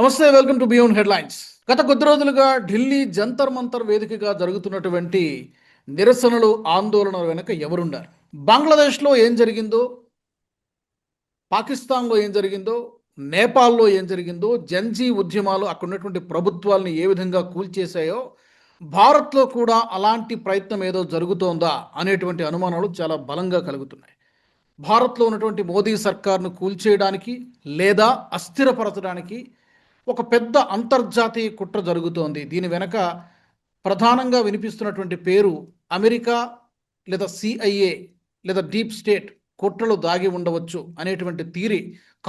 నమస్తే, welcome to beyond headlines. గత కొద్ది రోజులుగా ఢిల్లీ జంతర్ మంతర్ వేదికగా జరుగుతున్నటువంటి నిరసనలు, ఆందోళనల వెనుక ఎవరున్నారు? బంగ్లాదేశ్లో ఏం జరిగిందో, పాకిస్తాన్లో ఏం జరిగిందో, నేపాల్లో ఏం జరిగిందో, జంజీ ఉద్యమాలు అక్కడ ఉన్నటువంటి ప్రభుత్వాలను ఏ విధంగా కూల్చేశాయో, భారత్లో కూడా అలాంటి ప్రయత్నం ఏదో జరుగుతోందా అనేటువంటి అనుమానాలు చాలా బలంగా కలుగుతున్నాయి. భారత్లో ఉన్నటువంటి మోదీ సర్కార్ను కూల్చేయడానికి లేదా అస్థిరపరచడానికి ఒక పెద్ద అంతర్జాతీయ కుట్ర జరుగుతోంది. దీని వెనక ప్రధానంగా వినిపిస్తున్నటువంటి పేరు అమెరికా లేదా సిఐఏ లేదా డీప్ స్టేట్ కుట్రలు దాగి ఉండవచ్చు అనేటువంటి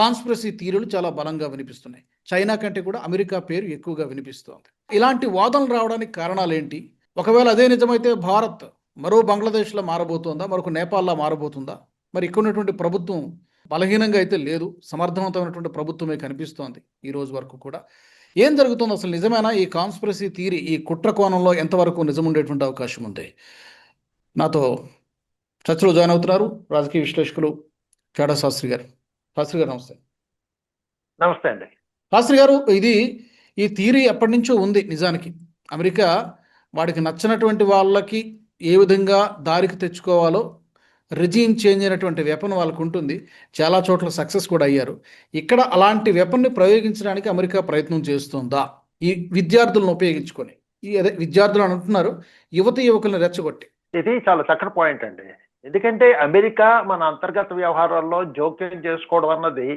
కాన్స్పిరసీ థీరీలు చాలా బలంగా వినిపిస్తున్నాయి. చైనా కంటే కూడా అమెరికా పేరు ఎక్కువగా వినిపిస్తోంది. ఇలాంటి వాదనలు రావడానికి కారణాలు ఏంటి? ఒకవేళ అదే నిజమైతే భారత్ మరో బంగ్లాదేశ్లో మారబోతోందా, మరొక నేపాల్లో మారబోతుందా? మరి ఇక్కడ ఉన్నటువంటి ప్రభుత్వం బలహీనంగా అయితే లేదు, సమర్థవంతమైనటువంటి ప్రభుత్వమే కనిపిస్తోంది ఈ రోజు వరకు కూడా. ఏం జరుగుతుంది అసలు? నిజమేనా ఈ కాన్స్పిరసీ థియరీ, ఈ కుట్ర కోణంలో ఎంతవరకు నిజం ఉండేటువంటి అవకాశం ఉంది? నాతో చర్చలో జాయిన్ అవుతున్నారు రాజకీయ విశ్లేషకులు కేడా శాస్త్రి గారు. శాస్త్రి గారు నమస్తే. నమస్తే అండి. శాస్త్రి గారు, ఈ థియరీ ఎప్పటి నుంచో ఉంది. నిజానికి అమెరికా వాడికి నచ్చినటువంటి వాళ్ళకి ఏ విధంగా దారికి తెచ్చుకోవాలో రెజీమ్ చేంజ్ అయినటువంటి వెపన్ వాళ్ళకు ఉంటుంది. చాలా చోట్ల సక్సెస్ కూడా అయ్యారు. ఇక్కడ అలాంటి వెపన్ని ప్రయోగించడానికి అమెరికా ప్రయత్నం చేస్తుందా? ఈ విద్యార్థులను ఉపయోగించుకొని, అదే విద్యార్థులు అంటున్నారు, యువకులను రెచ్చగొట్టి. ఇది చాలా చక్కటి పాయింట్ అండి. ఎందుకంటే అమెరికా మన అంతర్గత వ్యవహారాల్లో జోక్యం చేసుకోవడం అన్నది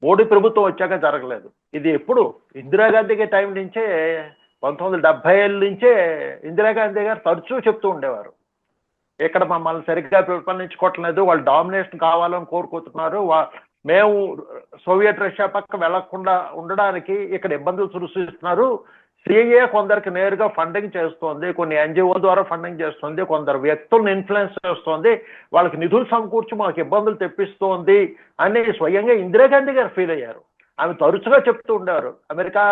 మోడీ ప్రభుత్వం వచ్చాక జరగలేదు. ఇది ఎప్పుడు ఇందిరాగాంధీ టైం నుంచే 1970 నుంచే ఇందిరాగాంధీ గారు తరచూ చెప్తూ ఉండేవారు, ఇక్కడ మమ్మల్ని సరిగ్గా పరిపాలించుకోవట్లేదు, వాళ్ళు డామినేషన్ కావాలని కోరుకుంటున్నారు, మేము సోవియట్ రష్యా పక్క వెళ్లకుండా ఉండడానికి ఇక్కడ ఇబ్బందులు సృష్టిస్తున్నారు. సిఐఏ కొందరికి నేరుగా ఫండింగ్ చేస్తోంది, కొన్ని ఎన్జిఓ ద్వారా ఫండింగ్ చేస్తుంది, కొందరు వ్యక్తులను ఇన్ఫ్లుయెన్స్ చేస్తోంది, వాళ్ళకి నిధులు సమకూర్చి మాకు ఇబ్బందులు తెప్పిస్తోంది అని స్వయంగా ఇందిరాగాంధీ గారు ఫీల్ అయ్యారు. ఆమె తరచుగా చెప్తూ ఉండేవారు. అమెరికా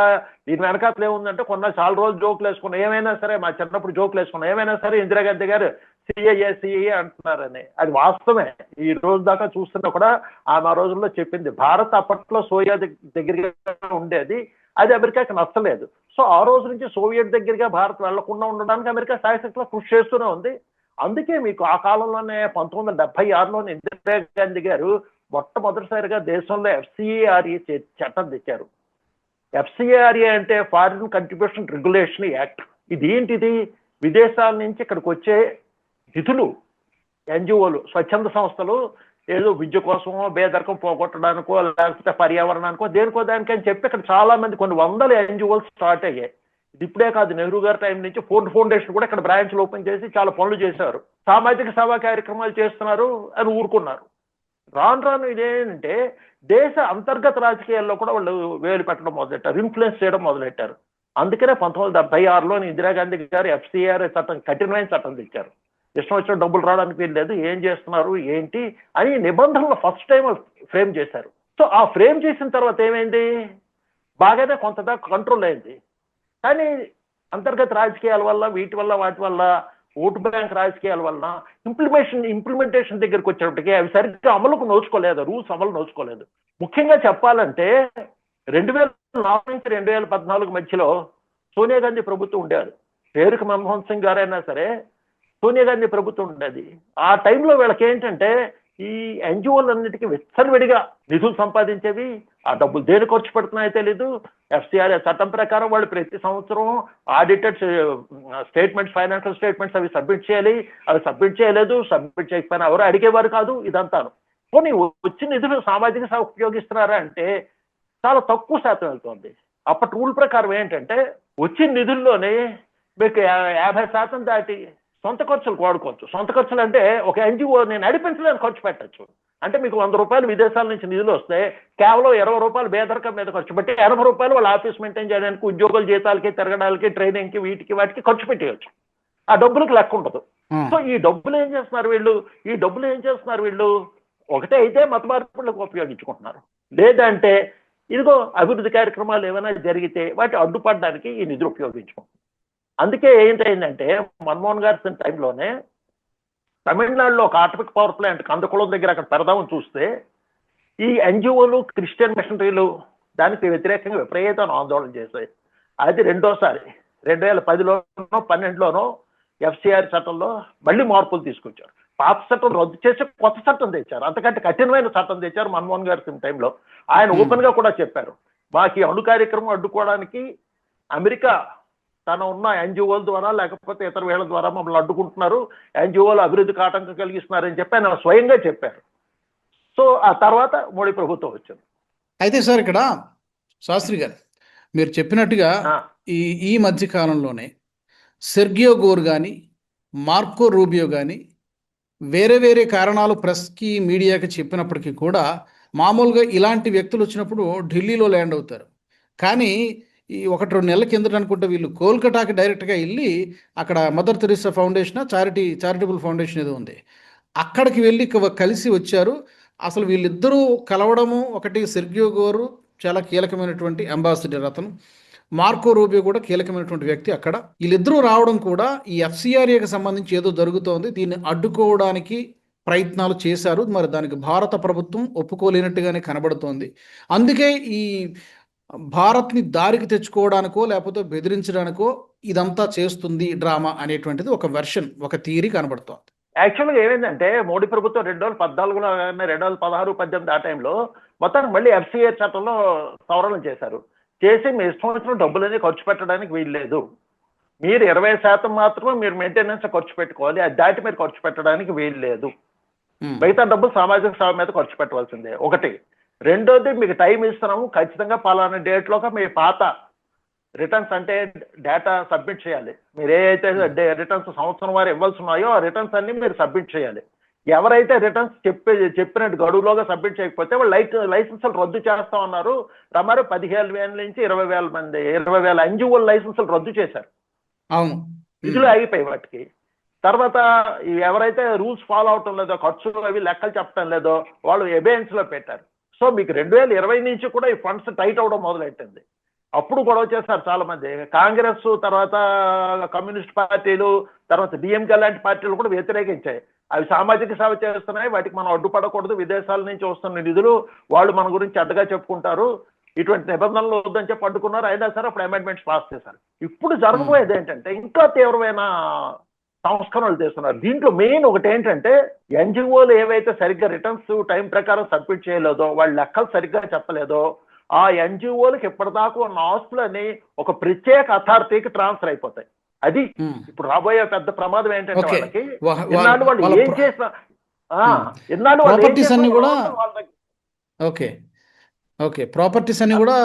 దీని వెనకాతలు ఏముందంటే చాలా రోజులు జోకులు వేసుకున్నాం, ఏమైనా సరే మా చిన్నప్పుడు జోకులు వేసుకున్నాం, ఏమైనా సరే ఇందిరాగాంధీ గారు సిఐఏ అంటున్నారని. అది వాస్తవమే. ఈ రోజు దాకా చూస్తున్నా కూడా ఆమె ఆ రోజుల్లో చెప్పింది. భారత్ అప్పట్లో సోవియట్ దగ్గరగా ఉండేది, అది అమెరికాకి నచ్చలేదు. సో ఆ రోజు నుంచి సోవియట్ దగ్గరగా భారత్ వెళ్లకుండా ఉండడానికి అమెరికా శాయశక్తిలో కృషి చేస్తూనే ఉంది. అందుకే మీకు ఆ కాలంలోనే 1976లోనే ఇందిరాగాంధీ గారు మొట్టమొదటిసారిగా దేశంలో ఎఫ్సిఏఆర్ఏ చట్టం తెచ్చారు. ఎఫ్సిఏఆర్ఏ అంటే ఫారిన్ కంట్రిబ్యూషన్ రెగ్యులేషన్ యాక్ట్. ఇది ఏంటిది? విదేశాల నుంచి ఇక్కడికి వచ్చే నిధులు, ఎన్జిఓలు, స్వచ్ఛంద సంస్థలు ఏదో విద్య కోసమో, పేదరికం పోగొట్టడానికో, లేకపోతే పర్యావరణానికో, దేనికో దానికి అని చెప్పి ఇక్కడ చాలా మంది కొన్ని వందల ఎన్జిఓలు స్టార్ట్ అయ్యాయి. ఇది ఇప్పుడే కాదు, నెహ్రూ గారి టైం నుంచి ఫోర్డ్ ఫౌండేషన్ కూడా ఇక్కడ బ్రాంచ్లు ఓపెన్ చేసి చాలా పనులు చేశారు. సామాజిక సేవా కార్యక్రమాలు చేస్తున్నారు అని ఊరుకున్నారు. రాను ఇదేంటంటే దేశ అంతర్గత రాజకీయాల్లో కూడా వాళ్ళు వేలు పెట్టడం మొదలెట్టారు, ఇన్ఫ్లుయెన్స్ చేయడం మొదలెట్టారు. అందుకనే 1976లోని ఇందిరాగాంధీ గారు ఎఫ్సిఆర్ చట్టం, కఠినమైన చట్టం తెచ్చారు. ఇష్టం వచ్చిన డబ్బులు రావడానికి వీల్లేదు, ఏం చేస్తున్నారు ఏంటి అని నిబంధనలు ఫస్ట్ టైం ఫ్రేమ్ చేశారు. సో ఆ ఫ్రేమ్ చేసిన తర్వాత ఏమైంది? బాగానే కొంతదాకా కంట్రోల్ అయింది. కానీ అంతర్గత రాజకీయాల వల్ల, వీటి వల్ల, వాటి వల్ల, ఓటు బ్యాంక్ రాజకీయాల వల్ల ఇంప్లిమెంటేషన్ దగ్గరికి వచ్చేటప్పటికి అవి సరిగ్గా అమలుకు నోచుకోలేదు, రూల్స్ అమలు నోచుకోలేదు. ముఖ్యంగా చెప్పాలంటే 2004 నుంచి 2014 మధ్యలో సోనియా గాంధీ ప్రభుత్వం ఉండేది. పేరుకి మన్మోహన్ సింగ్ గారైనా సరే సోనియా గాంధీ ప్రభుత్వం ఉండేది. ఆ టైంలో వీళ్ళకి ఏంటంటే ఈ ఎన్జిఓలన్నిటికీ విచ్చలవిడిగా నిధులు సంపాదించేవి, ఆ డబ్బులు దేని ఖర్చు పెడుతున్నాయో తెలీదు. ఎఫ్సిఆర్ చట్టం ప్రకారం వాళ్ళు ప్రతి సంవత్సరం ఆడిటెడ్ స్టేట్మెంట్స్, ఫైనాన్షియల్ స్టేట్మెంట్స్ అవి సబ్మిట్ చేయాలి. అవి సబ్మిట్ చేయలేదు, సబ్మిట్ చేయకపోయినా ఎవరు అడిగేవారు కాదు. ఇదంతాను పోనీ వచ్చిన నిధులు సామాజిక సేవ ఉపయోగిస్తున్నారా అంటే చాలా తక్కువ శాతం వెళ్తుంది. అప్పటి రూల్ ప్రకారం ఏంటంటే వచ్చిన నిధుల్లోనే మీకు 50% దాటి సొంత ఖర్చులకు వాడుకోవచ్చు. సొంత ఖర్చులు అంటే ఒక ఎన్జిఓ నేను నడిపించడానికి ఖర్చు పెట్టచ్చు. అంటే మీకు 100 రూపాయలు విదేశాల నుంచి నిధులు వస్తే కేవలం 20 రూపాయలు పేదరికం మీద ఖర్చు పెట్టి 80 రూపాయలు వాళ్ళ ఆఫీస్ మెయింటైన్ చేయడానికి, ఉద్యోగుల జీతాలకి, తిరగడానికి, ట్రైనింగ్కి, వాటికి ఖర్చు పెట్టేయచ్చు. ఆ డబ్బులకు లెక్క ఉండదు. సో ఈ డబ్బులు ఏం చేస్తున్నారు వీళ్ళు? ఒకటే అయితే మత మార్పులకు ఉపయోగించుకుంటున్నారు, లేదంటే ఇదిగో అభివృద్ధి కార్యక్రమాలు ఏమైనా జరిగితే వాటి అడ్డుపడడానికి ఈ నిధులు ఉపయోగించుకుంటున్నారు. అందుకే ఏంటైందంటే మన్మోహన్ గారి టైంలోనే తమిళనాడులో ఒక ఆటమిక్ పవర్ ప్లాంట్ కందకుళం దగ్గర అక్కడ పెడదామని చూస్తే ఈ ఎన్జిఓలు, క్రిస్టియన్ మిషనరీలు దానికి వ్యతిరేకంగా విపరీతమైన ఆందోళన చేశాయి. అది రెండోసారి 2010లోనో 12లోనో ఎఫ్సిఆర్ చట్టంలో మళ్ళీ మార్పులు తీసుకొచ్చారు. పాత చట్టం రద్దు చేసి కొత్త చట్టం తెచ్చారు. అంతకంటే కఠినమైన చట్టం తెచ్చారు మన్మోహన్ గారి టైంలో. ఆయన ఓపెన్ గా కూడా చెప్పారు, మాకు ఈ అణు కార్యక్రమం అడ్డుకోవడానికి అమెరికా తన ఉన్న ఎన్జిఓల ద్వారా లేకపోతే ఇతర వేళ్ల ద్వారా మమ్మల్ని అడ్డుకుంటున్నారు, ఎన్జిఓలు అభివృద్ధికి ఆటంకం కలిగిస్తున్నారని చెప్పి ఆయన స్వయంగా చెప్పారు. సో ఆ తర్వాత మోడీ ప్రభుత్వం వచ్చింది. అయితే సార్ ఇక్కడ శాస్త్రి గారు మీరు చెప్పినట్టుగా ఈ ఈ మధ్య కాలంలోనే సెర్గియో గోర్ కానీ మార్కో రూబియో కానీ వేరే వేరే కారణాలు ప్రెస్కి మీడియాకి చెప్పినప్పటికీ కూడా మామూలుగా ఇలాంటి వ్యక్తులు వచ్చినప్పుడు ఢిల్లీలో ల్యాండ్ అవుతారు. కానీ ఈ 1-2 నెలల కిందట అనుకుంటే వీళ్ళు కోల్కతాకి డైరెక్ట్గా వెళ్ళి అక్కడ mother Teresa foundation charitable foundation ఏదో ఉంది, అక్కడికి వెళ్ళి కలిసి వచ్చారు. అసలు వీళ్ళిద్దరూ కలవడము ఒకటి, సెర్గియో గోరు చాలా కీలకమైనటువంటి అంబాసిడర్, అతను మార్కో రూబియో కూడా కీలకమైనటువంటి వ్యక్తి. అక్కడ వీళ్ళిద్దరూ రావడం కూడా ఈ ఎఫ్సిఆర్ఏకి సంబంధించి ఏదో జరుగుతోంది, దీన్ని అడ్డుకోవడానికి ప్రయత్నాలు చేశారు. మరి దానికి భారత ప్రభుత్వం ఒప్పుకోలేనట్టుగానే కనబడుతోంది. అందుకే ఈ భారత్ని దారికి తెచ్చుకోవడానికో లేకపోతే బెదిరించడానికో ఇదంతా చేస్తుంది డ్రామా అనేటువంటిది ఒక వెర్షన్, ఒక థియరీ కనబడుతోంది. యాక్చువల్గా ఏమైందంటే మోడీ ప్రభుత్వం 2014లో 2016, 18 ఆ టైంలో మొత్తానికి మళ్ళీ ఎఫ్సిఆర్ చట్టంలో సవరణలు చేశారు. చేసి మీ ఇష్టం వచ్చిన డబ్బులన్నీ ఖర్చు పెట్టడానికి వీల్లేదు, మీరు 20% మాత్రమే మీరు మెయింటెనెన్స్ ఖర్చు పెట్టుకోవాలి, అది దాటి మీరు ఖర్చు పెట్టడానికి వీల్లేదు, మిగతా డబ్బులు సామాజిక సేవ మీద ఖర్చు పెట్టవలసిందే ఒకటి. రెండోది, మీకు టైం ఇస్తున్నాము, ఖచ్చితంగా పలానా డేట్లోగా మీ పాత రిటర్న్స్ అంటే డేటా సబ్మిట్ చేయాలి. మీరు ఏ అయితే రిటర్న్స్ సంవత్సరం వారు ఇవ్వాల్సి ఉన్నాయో ఆ రిటర్న్స్ అన్ని మీరు సబ్మిట్ చేయాలి. ఎవరైతే రిటర్న్స్ చెప్పినట్టు గడువులోగా సబ్మిట్ చేయకపోతే వాళ్ళు లైసెన్సులు రద్దు చేస్తా ఉన్నారు. రమారు 15,000 నుంచి 20,000 మంది 20,000 ఎన్జిఓల లైసెన్సులు రద్దు చేశారు. అవును, నిధులు ఆగిపోయి వాటికి. తర్వాత ఎవరైతే రూల్స్ ఫాలో అవటం లేదో, ఖర్చులు అవి లెక్కలు చెప్పడం లేదో వాళ్ళు ఎబియన్స్ లో పెట్టారు. సో మీకు 2020 నుంచి కూడా ఈ ఫండ్స్ టైట్ అవడం మొదలెట్టింది. అప్పుడు గొడవ చేస్తారు చాలా మంది. కాంగ్రెస్, తర్వాత కమ్యూనిస్ట్ పార్టీలు, తర్వాత డిఎంకే లాంటి పార్టీలు కూడా వ్యతిరేకించాయి. అవి సామాజిక సేవ చేస్తున్నాయి, వాటికి మనం అడ్డుపడకూడదు, విదేశాల నుంచి వస్తున్న నిధులు వాళ్ళు మన గురించి అడ్డగా చెప్పుకుంటారు, ఇటువంటి నిబంధనలు వద్దని చెప్పి అడ్డుకున్నారు. అయినా సరే అప్పుడు అమెండ్మెంట్స్ పాస్ చేశారు. ఇప్పుడు జరగబోయేది ఏంటంటే ఇంకా తీవ్రమైన సంస్కరణలు చేస్తున్నారు. దీంట్లో మెయిన్ ఒకటి ఏంటంటే ఎన్జిఓలు ఏవైతే సరిగ్గా రిటర్న్స్ టైం ప్రకారం సబ్మిట్ చేయలేదో, వాళ్ళ లెక్కలు సరిగ్గా చెప్పలేదో, ఆ ఎన్జిఓలకు ఇప్పటిదాకా ఉన్న ఆస్తులని ఒక ప్రత్యేక అథారిటీకి ట్రాన్స్ఫర్ అయిపోతాయి. అది ఇప్పుడు రాబోయే పెద్ద ప్రమాదం ఏంటంటే వాళ్ళకి ఇన్నాళ్ళు వాళ్ళు ఏం చేసిన ఇన్నాళ్ళు ప్రాపర్టీస్ అన్ని కూడా ప్రాపర్టీస్ అన్ని కూడా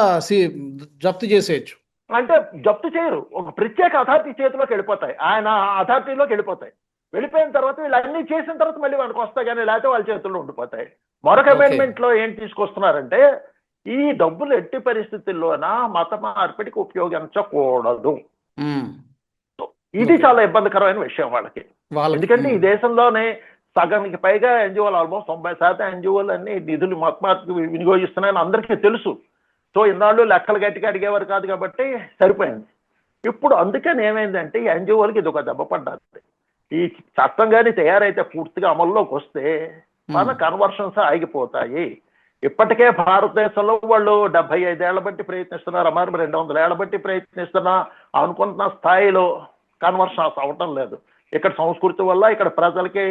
జప్తు చేసేయచ్చు. అంటే జప్తు చేయరు, ఒక ప్రత్యేక అథారిటీ చేతిలోకి వెళ్ళిపోతాయి, ఆయన అథారిటీలోకి వెళ్ళిపోతాయి. వెళ్ళిపోయిన తర్వాత వీళ్ళు అన్ని చేసిన తర్వాత మళ్ళీ వాళ్ళకి వస్తాయి, కానీ లేకపోతే వాళ్ళ చేతుల్లో ఉండిపోతాయి. మరొక అమెండ్మెంట్ లో ఏం తీసుకొస్తున్నారంటే ఈ డబ్బులు ఎట్టి పరిస్థితుల్లోనా మత మార్పిడికి ఉపయోగించకూడదు. ఇది చాలా ఇబ్బందికరమైన విషయం వాళ్ళకి. ఎందుకంటే ఈ దేశంలోనే సగానికి పైగా ఎన్జిఓలు, ఆల్మోస్ట్ 90% ఎన్జిఓలు అన్ని నిధులు మత మార్పిడికి వినియోగిస్తున్నాయని అందరికీ తెలుసు. సో ఇన్నాళ్ళు లెక్కలు గట్టిగా అడిగేవారు కాదు కాబట్టి సరిపోయింది. ఇప్పుడు అందుకని ఏమైందంటే ఈ ఎన్జిఓలకి ఇది ఒక దెబ్బ పడ్డది. ఈ చట్టం కానీ తయారైతే పూర్తిగా అమల్లోకి వస్తే మన కన్వర్షన్స్ ఆగిపోతాయి. ఇప్పటికే భారతదేశంలో వాళ్ళు 75 ఏళ్ల బట్టి ప్రయత్నిస్తున్నారు, మరి 200 ఏళ్ల బట్టి ప్రయత్నిస్తున్నా అనుకుంటున్న స్థాయిలో కన్వర్షన్స్ అవటం లేదు. ఇక్కడ సంస్కృతి వల్ల, ఇక్కడ ప్రజలకి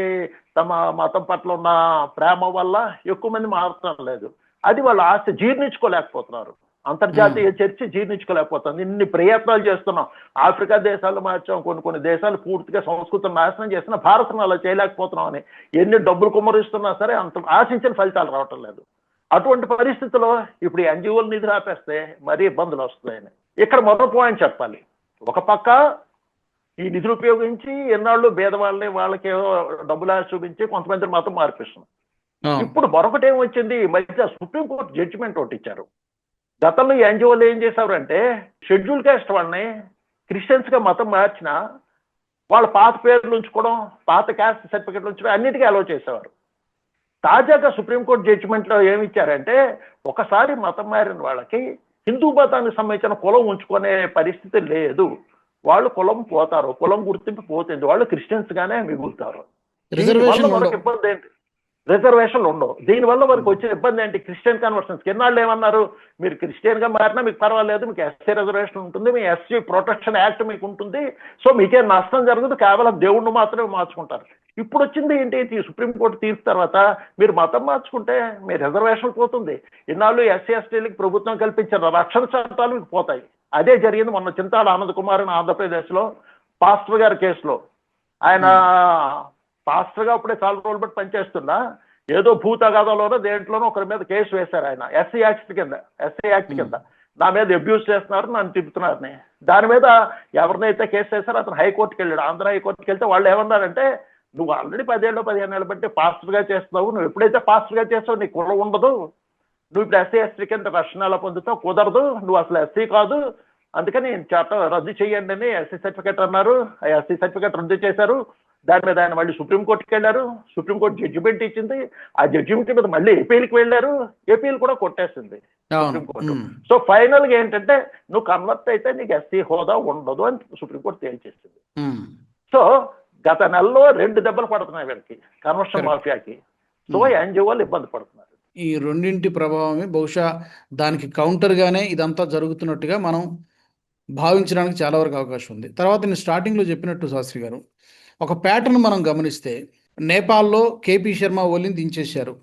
తమ మతం పట్ల ఉన్న ప్రేమ వల్ల ఎక్కువ మంది మారటం లేదు. అది వాళ్ళ ఆస్తి జీర్ణించుకోలేకపోతున్నారు. అంతర్జాతీయ చర్చ జీర్ణించుకోలేకపోతుంది. ఇన్ని ప్రయత్నాలు చేస్తున్నాం, ఆఫ్రికా దేశాలు మార్చాం, కొన్ని దేశాలు పూర్తిగా సంస్కృతిని నాశనం చేస్తున్నా, భారత్ను అలా చేయలేకపోతున్నాం అని ఎన్ని డబ్బులు కుమ్మరిస్తున్నా సరే అంత ఆశించిన ఫలితాలు రావటం లేదు. అటువంటి పరిస్థితుల్లో ఇప్పుడు ఎన్జిఓలు నిధులు ఆపేస్తే మరీ ఇబ్బందులు వస్తాయని ఇక్కడ మరో పాయింట్ చెప్పాలి. ఒక పక్క ఈ నిధులు ఉపయోగించి ఎన్నాళ్ళు పేదవాళ్ళని వాళ్ళకి డబ్బులు చూపించి కొంతమంది మాత్రం మార్పిస్తున్నాం. ఇప్పుడు మరొకటి ఏం వచ్చింది, ఈ మధ్య సుప్రీంకోర్టు జడ్జిమెంట్ ఒకటి ఇచ్చారు. గతంలో ఈ ఎన్జిఓలు ఏం చేశారంటే షెడ్యూల్ కాస్ట్ వాళ్ళని క్రిస్టియన్స్ గా మతం మార్చిన వాళ్ళ పాత పేర్లు ఉంచుకోవడం, పాత క్యాస్ట్ సర్టిఫికెట్లు ఉంచుకోవడం అన్నిటికీ అలౌ చేసేవారు. తాజాగా సుప్రీంకోర్టు జడ్జిమెంట్ లో ఏమి ఇచ్చారంటే ఒకసారి మతం మారిన వాళ్ళకి హిందూ మతానికి సంబంధించిన కులం ఉంచుకునే పరిస్థితి లేదు, వాళ్ళు కులం పోతారు, కులం గుర్తింపు పోతుంది, వాళ్ళు క్రిస్టియన్స్ గానే మిగులుతారు. ఇబ్బంది ఏంటి, రిజర్వేషన్లు ఉండవు. దీనివల్ల వారికి వచ్చిన ఇబ్బంది ఏంటి? క్రిస్టియన్ కన్వర్షన్స్ ఎన్నాళ్ళు ఏమన్నారు, మీరు క్రిస్టియన్ గా మారినా మీకు పర్వాలేదు, మీకు ఎస్సీ రిజర్వేషన్ ఉంటుంది, మీ ఎస్సీ ప్రొటెక్షన్ యాక్ట్ మీకు ఉంటుంది, సో మీకేం నష్టం జరగదు, కేవలం దేవుణ్ణి మాత్రమే మార్చుకుంటారు. ఇప్పుడు వచ్చింది ఏంటి? సుప్రీంకోర్టు తీర్పు తర్వాత మీరు మతం మార్చుకుంటే మీ రిజర్వేషన్ పోతుంది. ఇన్నాళ్ళు ఎస్సీ ఎస్టీలకి ప్రభుత్వం కల్పించిన రక్షణ చట్టాలు మీకు పోతాయి. అదే జరిగింది మొన్న చింతాల ఆనంద్ కుమార్ అని ఆంధ్రప్రదేశ్ లో పాస్టర్ గారి కేసులో. ఆయన పాస్టర్ గా అప్పుడే చాలా రోజులు బట్టి పనిచేస్తున్నా ఏదో భూతగాథలోనో దేంట్లోనో ఒకరి మీద కేసు వేశారు ఆయన, ఎస్సీ యాక్ట్ కింద నా మీద అబ్యూస్ చేస్తున్నారు, నన్ను తిప్పుతున్నారని. దాని మీద ఎవరినైతే కేసు వేశారో అతను హైకోర్టుకి వెళ్ళాడు. ఆంధ్ర హైకోర్టుకి వెళ్తే వాళ్ళు ఏమన్నారంటే, నువ్వు ఆల్రెడీ 10 ఏళ్ళు బట్టి పాస్టర్ గా చేస్తున్నావు, నువ్వు ఎప్పుడైతే పాస్టర్ గా చేస్తావు నీకు కులం ఉండదు, నువ్వు ఇప్పుడు ఎస్సీ ఎస్టీ కింద రక్షణ ఎలా పొందుతావు, కుదరదు, నువ్వు అసలు ఎస్సీ కాదు, అందుకని చట్టం రద్దు చేయండి అని ఎస్సీ సర్టిఫికేట్ అన్నారు. ఆ ఎస్సీ సర్టిఫికేట్ రద్దు చేశారు. దాని మీద ఆయన మళ్ళీ సుప్రీంకోర్టుకి వెళ్ళారు. సుప్రీంకోర్టు జడ్జిమెంట్ ఇచ్చింది. ఆ జడ్జిమెంట్ మీద మళ్ళీ ఏపీలకు వెళ్ళారు. ఏపీలు కూడా కొట్టేసింది సుప్రీంకోర్టు. సో ఫైనల్ గా ఏంటంటే, నువ్వు కన్వర్ట్ అయితే నీకు ఎస్సీ హోదా ఉండదు అని సుప్రీంకోర్టు తేల్చేసింది. సో గత నెలలో 2 దెబ్బలు పడుతున్నాయి వీళ్ళకి, కన్వర్షన్ మాఫియాకి. సో ఎన్జిఓలు ఇబ్బంది పడుతున్నారు. ఈ రెండింటి ప్రభావమే బహుశా దానికి కౌంటర్గానే ఇదంతా జరుగుతున్నట్టుగా మనం భావించడానికి చాలా వరకు అవకాశం ఉంది. తర్వాత నేను స్టార్టింగ్లో చెప్పినట్టు శాస్త్రి గారు, ఒక ప్యాటర్న్ మనం గమనిస్తే నేపాల్లో కేపీ శర్మ ఓలీని దించేశారు.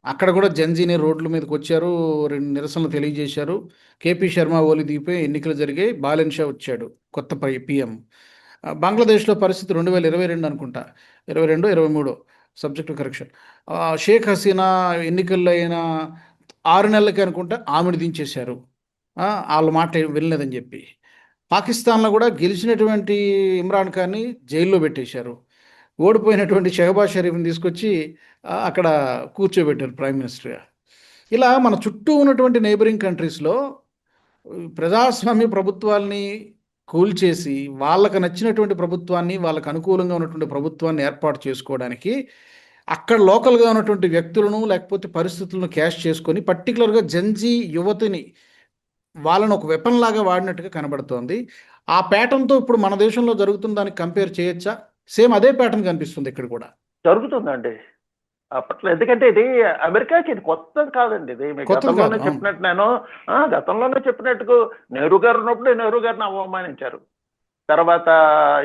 అక్కడ కూడా జంజీని రోడ్ల మీదకి వచ్చారు, 2 నిరసనలు తెలియజేశారు. కేపీ శర్మ ఓలీ దిగిపోయి ఎన్నికలు జరిగాయి. బాలెన్ షా వచ్చాడు కొత్త పిఎం. బంగ్లాదేశ్లో పరిస్థితి 2022 అనుకుంటా, 22-23 సబ్జెక్టు కరెక్షన్. షేక్ హసీనా ఎన్నికల్లో అయిన 6 నెలలకి అనుకుంటా ఆమెను దించేశారు, వాళ్ళ మాట వినలేదని చెప్పి. పాకిస్తాన్లో కూడా గెలిచినటువంటి ఇమ్రాన్ ఖాన్ని జైల్లో పెట్టేశారు. ఓడిపోయినటువంటి షహబాజ్ షరీఫ్ని తీసుకొచ్చి అక్కడ కూర్చోబెట్టారు ప్రైమ్ మినిస్టర్గా. ఇలా మన చుట్టూ ఉన్నటువంటి నైబరింగ్ కంట్రీస్లో ప్రజాస్వామ్య ప్రభుత్వాల్ని కూల్చేసి వాళ్ళకు నచ్చినటువంటి ప్రభుత్వాన్ని, వాళ్ళకు అనుకూలంగా ఉన్నటువంటి ప్రభుత్వాన్ని ఏర్పాటు చేసుకోవడానికి అక్కడ లోకల్గా ఉన్నటువంటి వ్యక్తులను లేకపోతే పరిస్థితులను క్యాష్ చేసుకొని పర్టికులర్గా జంజీ యువతిని వాళ్ళని ఒక వెపన్ లాగా వాడినట్టుగా కనబడుతోంది. ఆ ప్యాటర్న్తో ఇప్పుడు మన దేశంలో జరుగుతున్న దానికి కంపేర్ చేయొచ్చా? సేమ్ అదే ప్యాటర్న్ కనిపిస్తుంది ఇక్కడ కూడా. జరుగుతుందండి అప్పట్లో. ఎందుకంటే ఇది అమెరికాకి ఇది కొత్తది కాదండి. ఇది గతంలోనే చెప్పినట్టు గతంలోనే చెప్పినట్టు నెహ్రూ గారు ఉన్నప్పుడు నెహ్రూ గారిని అవమానించారు. తర్వాత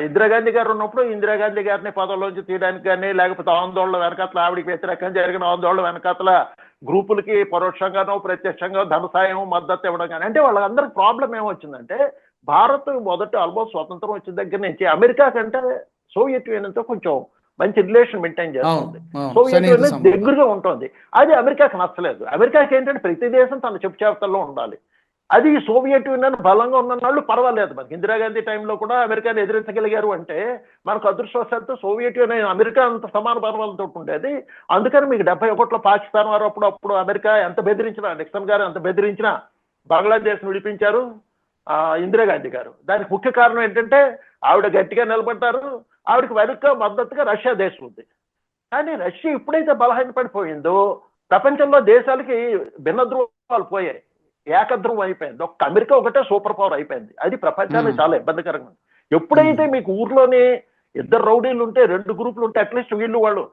ఇందిరాగాంధీ గారు ఉన్నప్పుడు ఇందిరాగాంధీ గారిని పదవిలోంచి తీయడానికి కానీ, లేకపోతే ఆందోళన వెనకాతల ఆవిడికి వ్యతిరేకంగా జరిగిన ఆందోళన వెనకాతల గ్రూపులకి పరోక్షంగానో ప్రత్యక్షంగా ధన సాయం మద్దతు ఇవ్వడం కానీ. అంటే వాళ్ళందరికి ప్రాబ్లం ఏమొచ్చిందంటే, భారత్ మొదట ఆల్మోస్ట్ స్వతంత్రం వచ్చిన దగ్గర నుంచి అమెరికా కంటే సోవియట్ యూనియన్తో కొంచెం మంచి రిలేషన్ మెయింటైన్ చేస్తుంది. సోవియట్ యూనియన్ దగ్గరగా ఉంటుంది. అది అమెరికాకి నచ్చలేదు. అమెరికాకి ఏంటంటే ప్రతి దేశం తన చెప్పు చేతల్లో ఉండాలి. అది సోవియట్ యూనియన్ బలంగా ఉన్న వాళ్ళు పర్వాలేదు. మనకి ఇందిరాగాంధీ టైంలో కూడా అమెరికాని ఎదిరించగలిగారు అంటే మనకు అదృష్టవశాత్తు సోవియట్ యూనియన్ అమెరికా అంత సమాన బలవంతో ఉండేది. అందుకని మీకు 71లో పాకిస్తాన్ వారు అప్పుడు అమెరికా ఎంత బెదిరించినా, నిక్సన్ గారు ఎంత బెదిరించినా బంగ్లాదేశ్ విడిపించారు ఇందిరాగాంధీ గారు. దానికి ముఖ్య కారణం ఏంటంటే ఆవిడ గట్టిగా నిలబడ్డారు. ఆవిడకి వెనుక మద్దతుగా రష్యా దేశం ఉంది. కానీ రష్యా ఎప్పుడైతే బలహీనపడిపోయిందో ప్రపంచంలో దేశాలకి భిన్న ధ్రువాలు పోయాయి, ఏకధ్రువం అయిపోయింది. ఒక్క అమెరికా ఒకటే సూపర్ పవర్ అయిపోయింది. అది ప్రపంచానికి చాలా ఇబ్బందికరంగా ఉంది. ఎప్పుడైతే మీకు ఊర్లోని 2 రౌడీలు ఉంటే 2 గ్రూపులు ఉంటే అట్లీస్ట్ వీళ్ళు వాళ్ళు,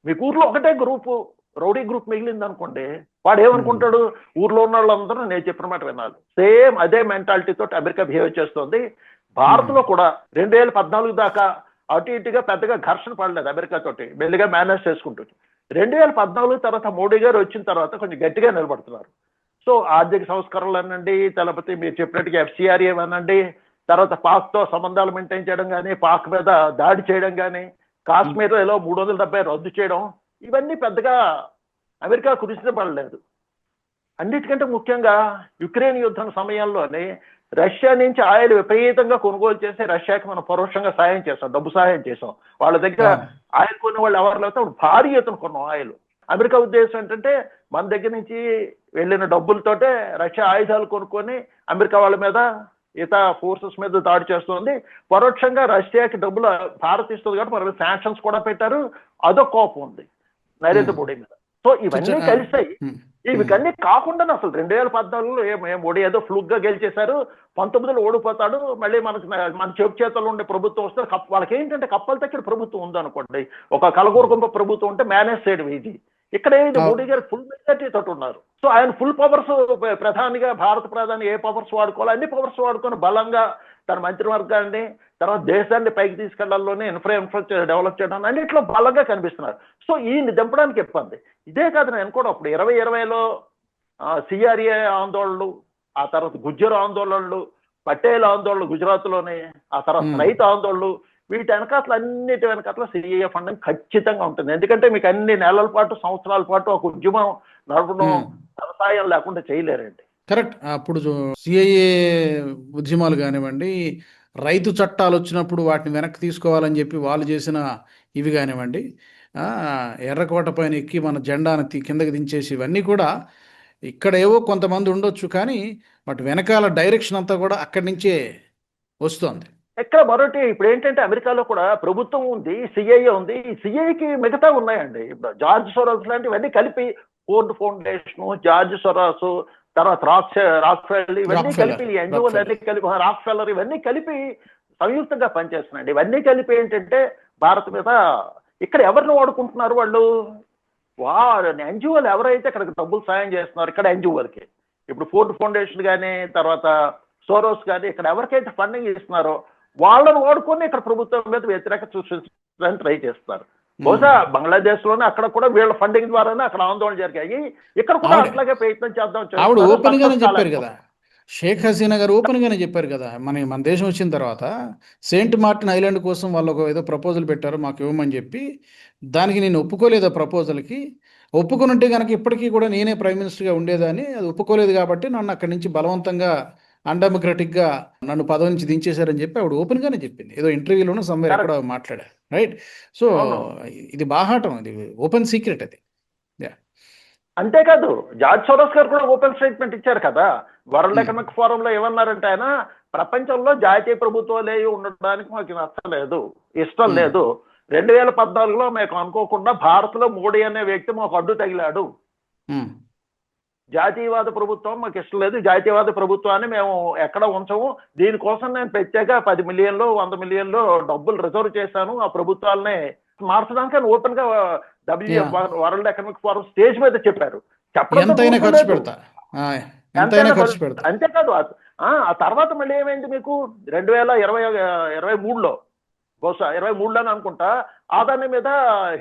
మీకు ఊర్లో ఒకటే గ్రూపు రౌడీ గ్రూప్ మిగిలింది అనుకోండి, వాడు ఏమనుకుంటాడు, ఊర్లో ఉన్న వాళ్ళందరూ నేను చెప్పిన మాట వినాలి. సేమ్ అదే మెంటాలిటీతో అమెరికా బిహేవ్ చేస్తుంది. భారత్ లో కూడా 2014 దాకా అటు ఇటుగా పెద్దగా ఘర్షణ పడలేదు అమెరికా తోటి, మెల్లిగా మేనేజ్ చేసుకుంటుంది. 2014 తర్వాత మోడీ గారు వచ్చిన తర్వాత కొంచెం గట్టిగా నిలబడుతున్నారు. సో ఆర్థిక సంస్కరణలు అనండి, లేకపోతే మీరు చెప్పినట్టుగా FCRA అనండి, తర్వాత పాక్తో సంబంధాలు మెయింటైన్ చేయడం కానీ, పాక్ మీద దాడి చేయడం కానీ, కాశ్మీర్లో ఏదో 370 రద్దు చేయడం, ఇవన్నీ పెద్దగా అమెరికా కుదించబడలేదు. అన్నిటికంటే ముఖ్యంగా యుక్రెయిన్ యుద్ధం సమయంలోనే రష్యా నుంచి ఆయిల్ విపరీతంగా కొనుగోలు చేసి రష్యాకి మనం పరోక్షంగా సాయం చేసాం, డబ్బు సాయం చేసాం. వాళ్ళ దగ్గర ఆయిల్ కొన్న వాళ్ళు ఎవరు లేకపోతే భారీ ఎత్తున కొన్నాం ఆయిల్. అమెరికా ఉద్దేశం ఏంటంటే మన దగ్గర నుంచి వెళ్ళిన డబ్బులతోటే రష్యా ఆయుధాలు కొనుక్కొని అమెరికా వాళ్ళ మీద, ఇతర ఫోర్సెస్ మీద దాడి చేస్తుంది. పరోక్షంగా రష్యాకి డబ్బులు భారత్ ఇస్తుంది కాబట్టి మన శాంక్షన్స్ కూడా పెట్టారు. అదో కోపం ఉంది నరేంద్ర మోడీ మీద. సో ఇవన్నీ కలిసాయి. ఇవన్నీ కాకుండా అసలు 2014లో మోడీ ఏదో ఫ్లూక్ గా గెలిచేశారు, 19లో ఓడిపోతాడు, మళ్ళీ మన చెప్పు చేతల్లో ఉండే ప్రభుత్వం వస్తే వాళ్ళకి ఏంటంటే కప్పలు తక్కిన ప్రభుత్వం ఉందనుకోండి, ఒక కలగూరకుంప ప్రభుత్వం ఉంటే మేనేజ్ చేయడం ఈజీ. ఇక్కడ ఏది మోడీ గారు ఫుల్ మెజార్టీ తోటి ఉన్నారు. సో ఆయన ఫుల్ పవర్స్, ప్రధానిగా భారత ప్రధాని ఏ పవర్స్ వాడుకోవాలో అన్ని పవర్స్ వాడుకొని బలంగా తన మంత్రివర్గాన్ని, తర్వాత దేశాన్ని పైకి తీసుకెళ్లాలని ఇన్ఫ్రాస్ట్రక్చర్ డెవలప్ చేయడం అన్నింటిలో బలంగా కనిపిస్తున్నారు. సో ఈయన్ని దింపడానికి ఇబ్బంది. ఇదే కాదు, నేను కూడా అప్పుడు 2020లో సిఆర్ఏ ఆందోళనలు, ఆ తర్వాత గుజ్జర్ ఆందోళనలు, పటేల్ ఆందోళనలు గుజరాత్లోనే, ఆ తర్వాత రైతు ఆందోళనలు, వీటి వెనకాతలు అన్నిటి వెనకాతల సిఏఏ ఫండింగ్ ఖచ్చితంగా ఉంటుంది. ఎందుకంటే మీకు అన్ని నెలల పాటు, సంవత్సరాల పాటు ఒక ఉద్యమం నడపడం వ్యవసాయం లేకుండా చేయలేరండి. కరెక్ట్. అప్పుడు సిఐఏ ఉద్యమాలు కానివ్వండి, రైతు చట్టాలు వచ్చినప్పుడు వాటిని వెనక్కి తీసుకోవాలని చెప్పి వాళ్ళు చేసిన ఇవి కానివ్వండి, ఎర్రకోట పైన ఎక్కి మన జెండాను కిందకి దించేసి, ఇవన్నీ కూడా ఇక్కడ ఏవో కొంతమంది ఉండొచ్చు, కానీ వాటి వెనకాల డైరెక్షన్ అంతా కూడా అక్కడి నుంచే వస్తుంది. ఎక్కడ మరొకటి, ఇప్పుడు ఏంటంటే అమెరికాలో కూడా ప్రభుత్వం ఉంది, సిఐఏ ఉంది. ఈ సిఐకి మిగతా ఉన్నాయండి. ఇప్పుడు జార్జ్ సోరోస్ లాంటివన్నీ కలిపి, ఫోర్డ్ ఫౌండేషన్, జార్జ్ సోరోస్, తర్వాత రాక్ఫెల్లర్, ఇవన్నీ కలిపి, ఎన్జిఓలు అన్ని కలిపి, రాక్ఫెల్లర్, ఇవన్నీ కలిపి సంయుక్తంగా పనిచేస్తున్నాయండి. ఇవన్నీ కలిపి ఏంటంటే భారత్ మీద ఇక్కడ ఎవరిని వాడుకుంటున్నారు వాళ్ళు? ఎన్జిఓలు ఎవరైతే ఇక్కడికి డబ్బులు సాయం చేస్తున్నారు, ఇక్కడ ఎన్జిఓలకి, ఇప్పుడు ఫోర్డ్ ఫౌండేషన్ కానీ, తర్వాత సోరోస్ కానీ, ఇక్కడ ఎవరికైతే ఫండింగ్ ఇస్తున్నారో వాళ్ళని వాడుకొని ఇక్కడ ప్రభుత్వం మీద వ్యతిరేక సృష్టించడానికి ట్రై చేస్తున్నారు. బహుశా బంగ్లాదేశ్ లోనే అక్కడ కూడా వీళ్ళ ఫండింగ్ ద్వారానే అక్కడ ఆందోళన జరిగాయి. ఇక్కడ కూడా అట్లాగే ప్రయత్నం చేద్దాం. ఆవిడ ఓపెన్ గానే చెప్పారు కదా, షేక్ హసీనా గారు ఓపెన్ గానే చెప్పారు కదా, మన దేశం వచ్చిన తర్వాత సెయింట్ మార్టిన్ ఐలాండ్ కోసం వాళ్ళు ఒక ఏదో ప్రపోజల్ పెట్టారు మాకు ఇవ్వమని చెప్పి, దానికి నేను ఒప్పుకోలేదు. ఆ ప్రపోజల్కి ఒప్పుకొని ఉంటే కనుక ఇప్పటికీ కూడా నేనే ప్రైమ్ మినిస్టర్గా ఉండేదాన్ని. అది ఒప్పుకోలేదు కాబట్టి నన్ను అక్కడి నుంచి బలవంతంగా అన్డెమోక్రటిక్గా నన్ను పదవి నుంచి దించేశారని చెప్పి ఆవిడ ఓపెన్ గానే చెప్పింది. ఏదో ఇంటర్వ్యూలోనూ సమ్వేర్ ఎక్కడ మాట్లాడారు, రైట్? సో ఇది బాహాటం, ఇది ఓపెన్ సీక్రెట్ అది. అంతేకాదు, జార్జ్ సోరోస్ గారు కూడా ఓపెన్ స్టేట్మెంట్ ఇచ్చారు కదా. వరల్డ్ ఎకనామిక్ ఫోరంలో ఏమన్నారంటే ఆయన, ప్రపంచంలో జాతీయ ప్రభుత్వాలు ఉండడానికి మాకు నచ్చలేదు, ఇష్టం లేదు. 2014లో మేము అనుకోకుండా భారత్ లో మోడీ అనే వ్యక్తి మాకు అడ్డు తగిలాడు. జాతీయవాద ప్రభుత్వం మాకు ఇష్టం లేదు, జాతీయవాద ప్రభుత్వాన్ని మేము ఎక్కడ ఉంచము, దీనికోసం నేను ప్రత్యేక 10 మిలియన్లు 100 మిలియన్లు డబ్బులు రిజర్వ్ చేశాను ఆ ప్రభుత్వాలనే మార్చడానికి అని ఓపెన్ గా వరల్డ్ ఎకనామిక్ ఫోరం స్టేజ్ మీద చెప్పారు. అంతేకాదు, ఆ తర్వాత మళ్ళీ ఏమైంది మీకు 2023లో, బహుశా 23లోనే అనుకుంటా, ఆదాని మీద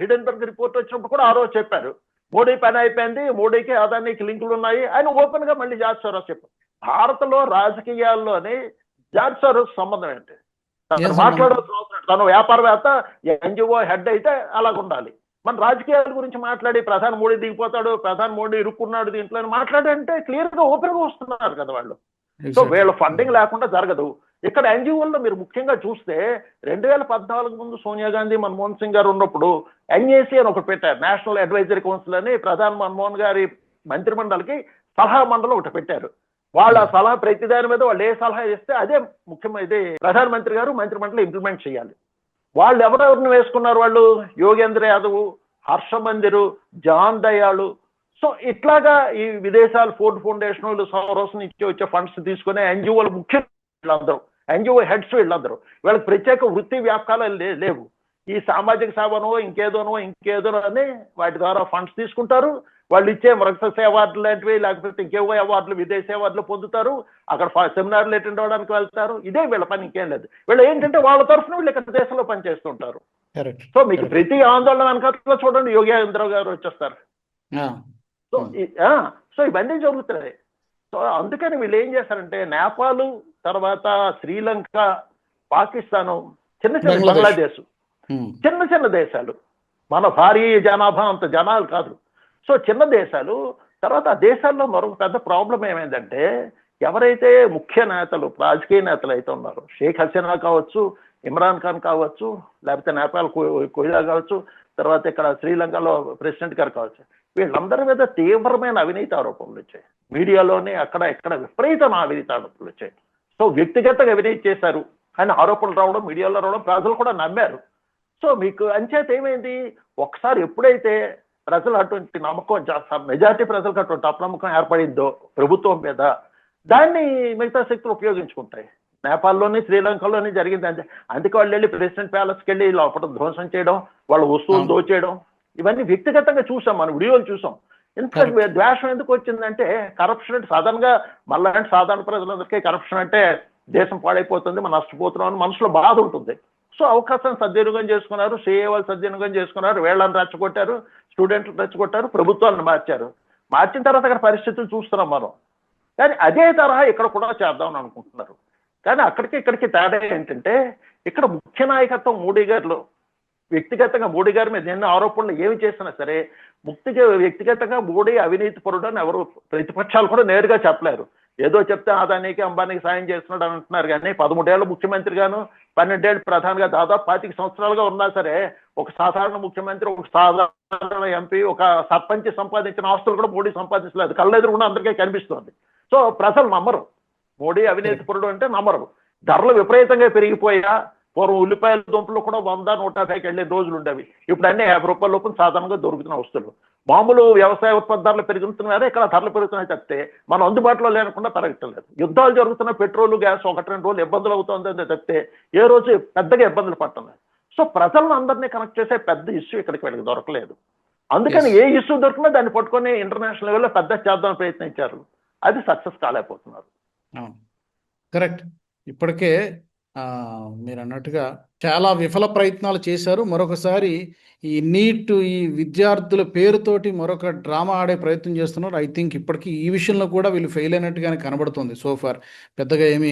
హిడెన్బర్గ్ రిపోర్ట్ వచ్చినప్పుడు కూడా ఆ రోజు చెప్పారు, మోడీ పని అయిపోయింది, మోడీకి అదానికి లింకులు ఉన్నాయి ఆయన ఓపెన్ గా మళ్ళీ జార్జ్ సోరోస్ చెప్పారు. భారత్లో రాజకీయాల్లోని జార్జ్ సోరోస్ సంబంధం ఏంటి? మాట్లాడాల్సిన అవసరం, తను వ్యాపారవేత్త, ఎన్జిఓ హెడ్ అయితే అలాగ ఉండాలి. మన రాజకీయాల గురించి మాట్లాడి ప్రధాని మోడీ దిగిపోతాడు, ప్రధాని మోడీ ఇరుక్కున్నాడు దీంట్లో మాట్లాడంటే క్లియర్ గా ఓపెన్ గా వస్తున్నారు కదా వాళ్ళు. సో వీళ్ళ ఫండింగ్ లేకుండా జరగదు. ఇక్కడ ఎన్జిఓల్లో మీరు ముఖ్యంగా చూస్తే 2014 ముందు సోనియా గాంధీ, మన్మోహన్ సింగ్ గారు ఉన్నప్పుడు ఎన్ఏసి అని ఒకటి పెట్టారు, నేషనల్ అడ్వైజరీ కౌన్సిల్ అని. ప్రధాని మన్మోహన్ గారి మంత్రిమండలికి సలహా మండలి ఒకటి పెట్టారు. వాళ్ళ సలహా ప్రతిదాని మీద వాళ్ళు ఏ సలహా ఇస్తే అదే ముఖ్యమైనది ప్రధానమంత్రి గారు మంత్రిమండలి ఇంప్లిమెంట్ చేయాలి. వాళ్ళు ఎవరెవరిని వేసుకున్నారు? వాళ్ళు యోగేంద్ర యాదవ్, హర్ష మందిరు, జాన్ దయాళు. సో ఇట్లాగా ఈ విదేశాలు, ఫోర్డ్ ఫౌండేషన్, సోరోస్ నుంచి వచ్చే ఫండ్స్ తీసుకునే ఎన్జిఓలు ముఖ్యం వీళ్ళందరూ, ఎన్జిఓ హెడ్స్ వీళ్ళందరూ. వీళ్ళకి ప్రత్యేక వృత్తి వ్యాపకాలు లేవు. ఈ సామాజిక సేవనో ఇంకేదోనో అని వాటి ద్వారా ఫండ్స్ తీసుకుంటారు. వాళ్ళు ఇచ్చే మృగశిర అవార్డులు లాంటివి, లేకపోతే ఇంకేవో అవార్డులు, విదేశీ అవార్డులు పొందుతారు, అక్కడ సెమినార్లు అటెండ్ అవ్వడానికి వెళ్తారు. ఇదే వీళ్ళ పని, ఇంకేం లేదు. వీళ్ళు ఏంటంటే వాళ్ళ తరఫున వీళ్ళు ఇక్కడ దేశంలో పనిచేస్తుంటారు. సో మీకు ప్రతి ఆందోళన వెనకాల చూడండి యోగేంద్ర గారు వచ్చేస్తారు. సో ఇవన్నీ జరుగుతున్నాయి. సో అందుకని వీళ్ళు ఏం చేస్తారంటే, నేపాల్, తర్వాత శ్రీలంక, పాకిస్తాను, బంగ్లాదేశ్, చిన్న దేశాలు, మన భారీ జనాభా అంత జనాలు కాదు. సో చిన్న దేశాలు. తర్వాత ఆ దేశాల్లో మరొక పెద్ద ప్రాబ్లం ఏమైందంటే, ఎవరైతే ముఖ్య నేతలు, రాజకీయ నేతలు అయితే ఉన్నారో, షేక్ హసీనా కావచ్చు, ఇమ్రాన్ ఖాన్ కావచ్చు, లేకపోతే నేపాల్ కొయిలా కావచ్చు, తర్వాత ఇక్కడ శ్రీలంకలో ప్రెసిడెంట్ గారు కావచ్చు, వీళ్ళందరి మీద తీవ్రమైన అవినీతి ఆరోపణలు వచ్చాయి. మీడియాలోనే అక్కడ ఇక్కడ విపరీతమైన అవినీతి ఆరోపణలు వచ్చాయి. సో వ్యక్తిగతంగా అవినీతి చేశారు అని ఆరోపణలు రావడం, మీడియాలో రావడం, ప్రజలు కూడా నమ్మారు. సో మీకు అంచేత ఏమైంది, ఒకసారి ఎప్పుడైతే ప్రజలు అటువంటి నమ్మకం, మెజార్టీ ప్రజలకు అటువంటి అపనమ్మకం ఏర్పడిందో ప్రభుత్వం మీద, దాన్ని మిగతా శక్తులు ఉపయోగించుకుంటాయి. నేపాల్లోని, శ్రీలంకలోని జరిగింది అంతే. అందుకే వాళ్ళు వెళ్ళి ప్రెసిడెంట్ ప్యాలెస్కి వెళ్ళి లోపల ధ్వంసం చేయడం, వాళ్ళ వస్తువులు దోచేయడం, ఇవన్నీ వ్యక్తిగతంగా చూసాం, మన వీడియోలు చూసాం. ఇంత Correct. ద్వేషం ఎందుకు వచ్చిందంటే కరప్షన్ అంటే సాధారణంగా మళ్ళీ సాధారణ ప్రజలందరికీ కరప్షన్ అంటే దేశం పాడైపోతుంది, మనం నష్టపోతున్నాం అని మనసులో బాధ ఉంటుంది. సో అవకాశాన్ని సద్వినియోగం చేసుకున్నారు, సిఏ వాళ్ళు సద్వినియోగం చేసుకున్నారు, వీళ్ళని రెచ్చగొట్టారు, స్టూడెంట్లు రెచ్చగొట్టారు, ప్రభుత్వాలను మార్చారు. మార్చిన తర్వాత అక్కడ పరిస్థితులు చూస్తున్నాం మనం. కానీ అదే తరహా ఇక్కడ కూడా చేద్దామని అనుకుంటున్నారు. కానీ అక్కడికి ఇక్కడికి తేడా ఏంటంటే ఇక్కడ ముఖ్య నాయకత్వం మోడీ గారిలో, వ్యక్తిగతంగా మోడీ గారి మీద ఎన్ని ఆరోపణలు ఏమి చేసినా సరే వ్యక్తిగతంగా మోడీ అవినీతి పరుడు అని ఎవరు ప్రతిపక్షాలు కూడా నేరుగా చెప్పలేరు. ఏదో చెప్తే అదానికి అంబానీకి సాయం చేస్తున్నాడు అని అంటున్నారు. కానీ 13 ఏళ్ళు ముఖ్యమంత్రిగాను 12 ఏళ్ళు ప్రధానిగా దాదాపు 25 సంవత్సరాలుగా ఉన్నా సరే ఒక సాధారణ ముఖ్యమంత్రి, ఒక సాధారణ ఎంపీ, ఒక సర్పంచ్ సంపాదించిన ఆస్తులు కూడా మోడీ సంపాదించలేదు. కళ్ళెదురుగుండా అందరికీ కనిపిస్తుంది. సో ప్రజలు నమ్మరు, మోడీ అవినీతి పరుడు అంటే నమ్మరు. ధరలు విపరీతంగా పెరిగిపోయా, పూర్వం ఉల్లిపాయల దుంపలు కూడా 100, 150కి వెళ్ళే రోజులు ఉండేవి. ఇప్పుడు అన్ని 50 రూపాయల లోపు సాధారణంగా దొరుకుతున్న వస్తువులు. మామూలు వ్యవసాయ ఉత్పత్తి ధరలు పెరుగుతున్నారే, ఇక్కడ ధరలు పెరుగుతున్నాయి తప్పితే మనం అందుబాటులో లేకుండా పెరగట్లేదు. యుద్ధాలు జరుగుతున్న పెట్రోల్, గ్యాస్ 1-2 రోజులు ఇబ్బందులు అవుతుందని తప్పితే ఏ రోజు పెద్దగా ఇబ్బందులు పడుతున్నాయి. సో ప్రజలను అందరినీ కనెక్ట్ చేసే పెద్ద ఇష్యూ ఇక్కడికి వెళ్ళి దొరకలేదు. అందుకని ఏ ఇష్యూ దొరికినా దాన్ని పట్టుకొని ఇంటర్నేషనల్ లెవెల్లో పెద్ద చేద్దామని ప్రయత్నించారు. అది సక్సెస్ కాలేకపోతున్నారు. కరెక్ట్. ఇప్పటికే మీరు అన్నట్టుగా చాలా విఫల ప్రయత్నాలు చేశారు. మరొకసారి ఈ నీట్, ఈ విద్యార్థుల పేరుతోటి మరొక డ్రామా ఆడే ప్రయత్నం చేస్తున్నారు. ఐ థింక్ ఇప్పటికీ ఈ విషయంలో కూడా వీళ్ళు ఫెయిల్ అయినట్టుగానే కనబడుతుంది సోఫార్. పెద్దగా ఏమీ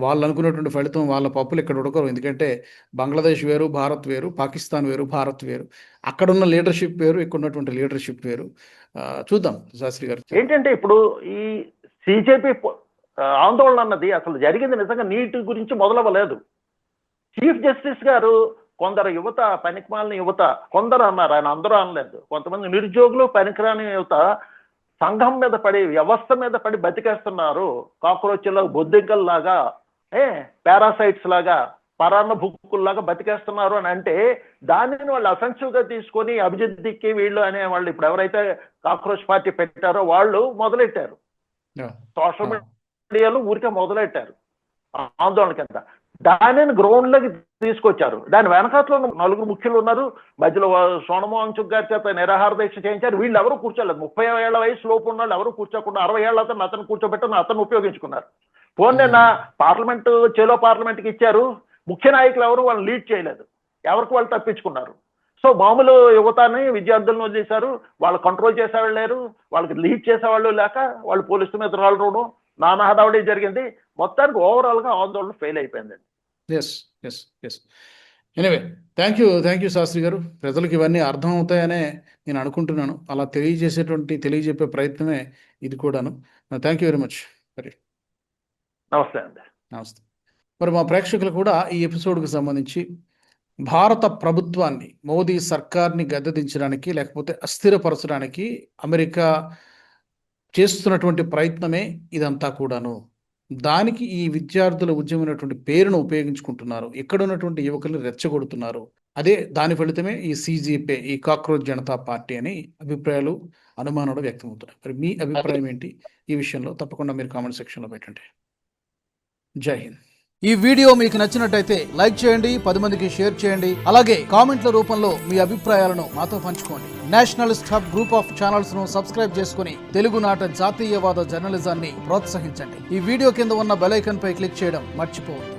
వాళ్ళు అనుకున్నటువంటి ఫలితం వాళ్ళ పప్పులు ఇక్కడ ఉడకరు. ఎందుకంటే బంగ్లాదేశ్ వేరు, భారత్ వేరు, పాకిస్తాన్ వేరు, భారత్ వేరు. అక్కడున్న లీడర్షిప్ వేరు, ఇక్కడ ఉన్నటువంటి లీడర్షిప్ వేరు. చూద్దాం శాస్త్రి గారు. ఏంటంటే ఇప్పుడు ఈ సిజేపీ ఆందోళన అన్నది అసలు జరిగింది నిజంగా నీటి గురించి మొదలవ్వలేదు. చీఫ్ జస్టిస్ గారు కొందరు యువత, పనికిమాలిన యువత, కొందరు అన్నారు, ఆయన అందరూ అనలేదు, కొంతమంది నిరుద్యోగులు, పనికిరాని యువత సంఘం మీద పడి, వ్యవస్థ మీద పడి బతికేస్తున్నారు. కాక్రోచ్ల బొద్దింకల్లాగా, పారాసైట్స్ లాగా, పరాన్న భుక్కుల్లాగా బతికేస్తున్నారు అని అంటే దానిని వాళ్ళు అఫెన్సివ్ గా తీసుకొని అభిజిత్ దిక్కి వీళ్ళు అనే వాళ్ళు ఇప్పుడు ఎవరైతే కాక్రోచ్ పార్టీ పెట్టారో వాళ్ళు మొదలెట్టారు. సోషల్ మీడియాలో ఊరికే మొదలెట్టారు ఆందోళన కింద. దానిని గ్రౌండ్ లోకి తీసుకొచ్చారు. దాని వెనకాతలో 4 ముఖ్యులు ఉన్నారు. మధ్యలో సోనమోహన్ చుక్ గారి చేత నిరాహార దీక్ష చేయించారు. వీళ్ళు ఎవరు కూర్చోలేదు. 30 ఏళ్ల వయసు లోపు ఉన్న వాళ్ళు ఎవరు కూర్చోకుండా 60 ఏళ్ల అతను కూర్చోబెట్టి అతను ఉపయోగించుకున్నారు. పోనీ నిన్న పార్లమెంట్, చేలో పార్లమెంట్కి ఇచ్చారు. ముఖ్య నాయకులు ఎవరు వాళ్ళని లీడ్ చేయలేదు. ఎవరికి వాళ్ళు తప్పించుకున్నారు. సో మామూలు యువతని, విద్యార్థులను వదిలేశారు. వాళ్ళు కంట్రోల్ చేసేవాళ్ళు లేరు, వాళ్ళకి లీడ్ చేసేవాళ్ళు లేక వాళ్ళు పోలీసుల మీద రాళ్ళు నానా హడావుడి జరిగింది. మొత్తానికి ఓవరాల్ గా ఆందోళన ఫెయిల్ అయిపోయిందండి. ఎనివే, థ్యాంక్ యూ శాస్త్రి గారు. ప్రజలకు ఇవన్నీ అర్థం అవుతాయనే నేను అనుకుంటున్నాను. అలా తెలియజెప్పే ప్రయత్నమే ఇది కూడాను. Thank you very much. నమస్తే అండి. నమస్తే. మరి మా ప్రేక్షకులు కూడా ఈ ఎపిసోడ్కి సంబంధించి భారత ప్రభుత్వాన్ని, మోదీ సర్కార్ని గద్దెదించడానికి లేకపోతే అస్థిరపరచడానికి అమెరికా చేస్తున్నటువంటి ప్రయత్నమే ఇదంతా కూడాను. దానికి ఈ విద్యార్థుల ఉద్యమైనటువంటి పేరును ఉపయోగించుకుంటున్నారు. ఇక్కడ ఉన్నటువంటి యువకుల్ని రెచ్చగొడుతున్నారు. దాని ఫలితమే ఈ సిజేపీ, ఈ కాక్రోచ్ జనతా పార్టీ అని అభిప్రాయాలు, అనుమానాలు వ్యక్తమవుతున్నాయి. మరి మీ అభిప్రాయం ఏంటి ఈ విషయంలో? తప్పకుండా మీరు కామెంట్ సెక్షన్లో పెట్టండి. జై హింద్. ఈ వీడియో మీకు నచ్చినట్టయితే లైక్ చేయండి, 10 మందికి షేర్ చేయండి. అలాగే కామెంట్ల రూపంలో మీ అభిప్రాయాలను మాతో పంచుకోండి. Nationalist hub group of channels ను సబ్స్క్రైబ్ చేసుకుని తెలుగునాట జాతీయవాద జర్నలిజాన్ని ప్రోత్సహించండి. ఈ వీడియో కింద ఉన్న బెల్ ఐకాన్ పై క్లిక్ చేయడం మర్చిపోవద్దు.